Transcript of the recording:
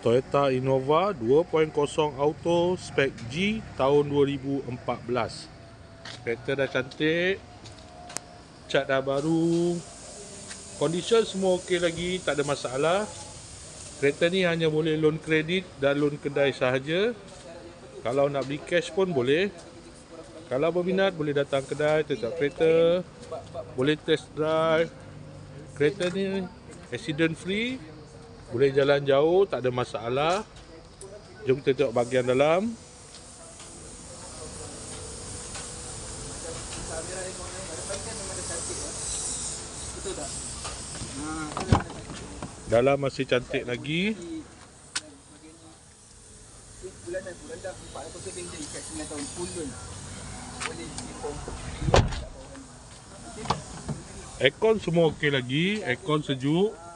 Toyota Innova 2.0 Auto spek G tahun 2014. Kereta dah cantik, cat dah baru, condition semua okey lagi, tak ada masalah. Kereta ni hanya boleh loan kredit dan loan kedai sahaja. Kalau nak beli cash pun boleh. Kalau berminat boleh datang kedai tetap kereta, boleh test drive. Kereta ni accident free, boleh jalan jauh, tak ada masalah. Jom kita tengok bahagian dalam. Dalam masih cantik lagi. Aircon semua okey lagi, aircon sejuk.